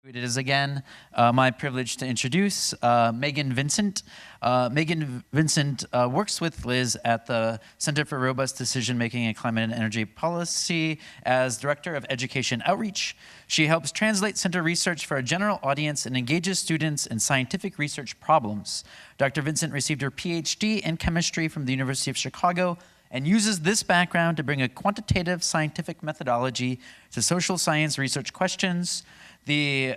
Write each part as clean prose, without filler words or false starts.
It is again my privilege to introduce Meghan Vincent. Meghan Vincent works with Liz at the Center for Robust Decision-Making and Climate and Energy Policy as Director of Education Outreach. She helps translate center research for a general audience and engages students in scientific research problems. Dr. Vincent received her PhD in chemistry from the University of Chicago and uses this background to bring a quantitative scientific methodology to social science research questions. The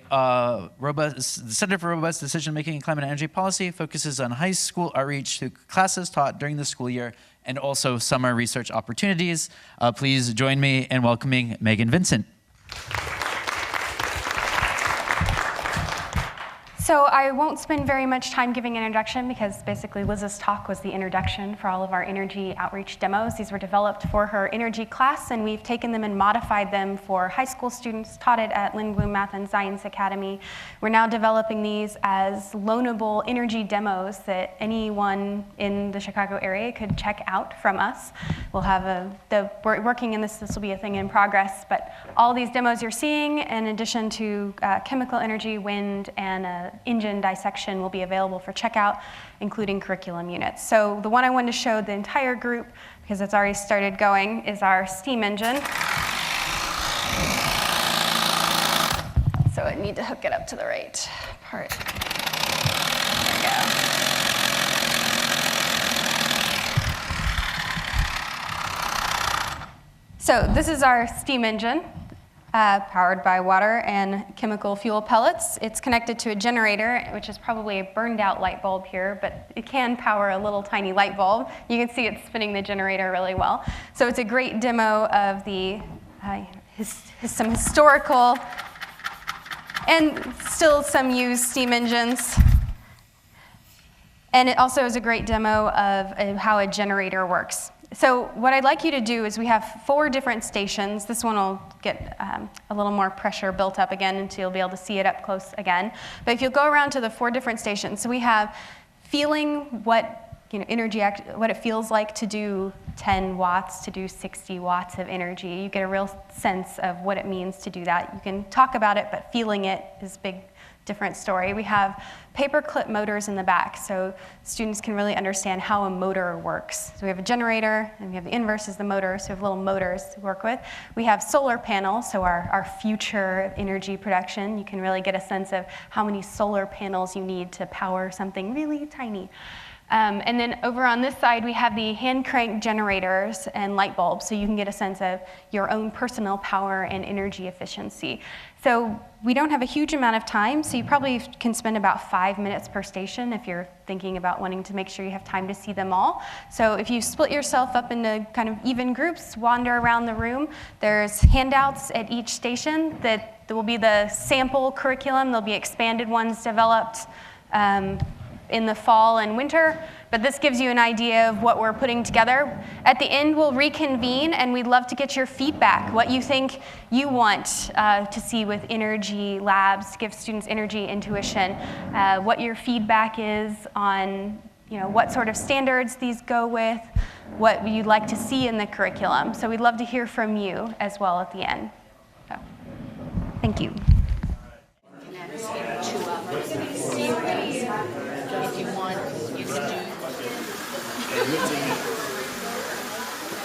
Center for Robust Decision-Making and Climate and Energy Policy focuses on high school outreach through classes taught during the school year and also summer research opportunities. Please join me in welcoming Meghan Vincent. So I won't spend very much time giving an introduction because basically Liz's talk was the introduction for all of our energy outreach demos. These were developed for her energy class, and we've taken them and modified them for high school students, taught it at Lindblom Math and Science Academy. We're now developing these as loanable energy demos that anyone in the Chicago area could check out from us. We'll have we're working in this will be a thing in progress, but all these demos you're seeing, in addition to chemical energy, wind, and engine dissection will be available for checkout, including curriculum units. So the one I wanted to show the entire group, because it's already started going, is our steam engine. So I need to hook it up to the right part. There we go. So this is our steam engine. Powered by water and chemical fuel pellets. It's connected to a generator, which is probably a burned out light bulb here, but it can power a little tiny light bulb. You can see it's spinning the generator really well. So it's a great demo of the some historical and still some used steam engines. And it also is a great demo of how a generator works. So what I'd like you to do is we have 4 different stations. This one will get a little more pressure built up again, and so you'll be able to see it up close again. But if you'll go around to the 4 different stations, so we have feeling what what it feels like to do 10 watts, to do 60 watts of energy. You get a real sense of what it means to do that. You can talk about it, but feeling it is big. Different story. We have Paperclip Motors in the back, so students can really understand how a motor works. So we have a generator, and we have the inverse is the motor, so we have little motors to work with. We have solar panels, so our future energy production. You can really get a sense of how many solar panels you need to power something really tiny. And then over on this side, we have the hand crank generators and light bulbs, so you can get a sense of your own personal power and energy efficiency. So we don't have a huge amount of time, so you probably can spend about 5 minutes per station if you're thinking about wanting to make sure you have time to see them all. So if you split yourself up into kind of even groups, wander around the room, there's handouts at each station that will be the sample curriculum. There'll be expanded ones developed in the fall and winter, but this gives you an idea of what we're putting together. At the end, we'll reconvene, and we'd love to get your feedback, what you think you want to see with energy labs, to give students energy intuition, what your feedback is on what sort of standards these go with, what you'd like to see in the curriculum. So we'd love to hear from you as well at the end. So, thank you. If you want, you can do. Lifting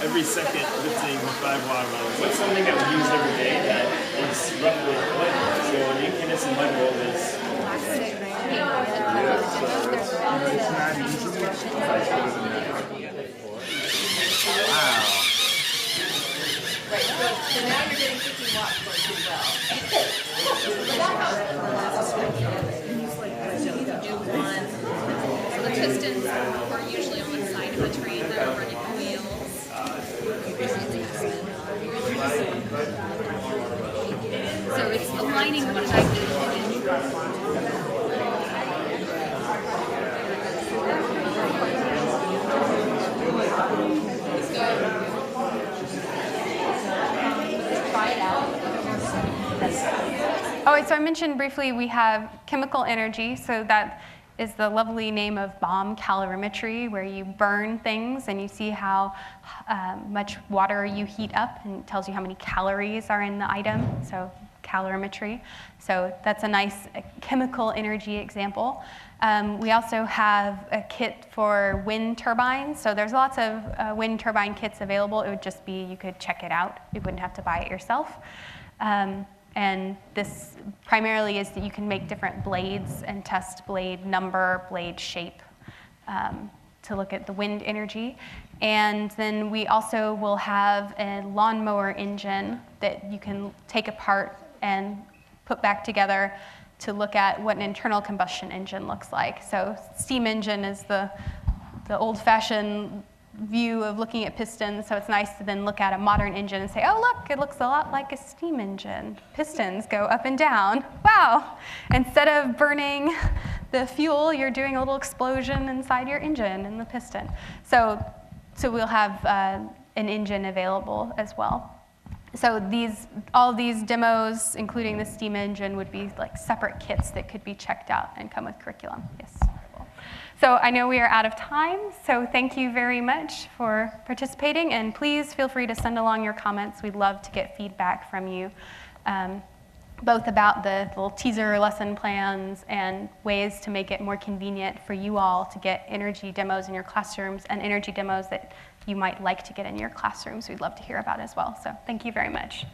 every second, lifting 5 watermelons. What's something that we use every day that is roughly what? So an incandescent light bulb is. Wow. Right, so now you're getting 50 watts working well. So the pistons are usually on the side of the train that are running the wheels. So it's aligning what I did. Try it out. Oh, so I mentioned briefly we have chemical energy, so that is the lovely name of bomb calorimetry, where you burn things and you see how much water you heat up, and it tells you how many calories are in the item. So calorimetry. So that's a nice chemical energy example. We also have a kit for wind turbines. So there's lots of wind turbine kits available. It would just be, you could check it out. You wouldn't have to buy it yourself. And this primarily is that you can make different blades and test blade number, blade shape to look at the wind energy. And then we also will have a lawnmower engine that you can take apart and put back together to look at what an internal combustion engine looks like. So steam engine is the old-fashioned view of looking at pistons, so it's nice to then look at a modern engine and say, oh look, it looks a lot like a steam engine. Pistons go up and down. Wow! Instead of burning the fuel, you're doing a little explosion inside your engine in the piston. So we'll have an engine available as well. So all these demos, including the steam engine, would be like separate kits that could be checked out and come with curriculum. Yes. So I know we are out of time, so thank you very much for participating, and please feel free to send along your comments. We'd love to get feedback from you, both about the little teaser lesson plans and ways to make it more convenient for you all to get energy demos in your classrooms and energy demos that you might like to get in your classrooms. We'd love to hear about as well, so thank you very much.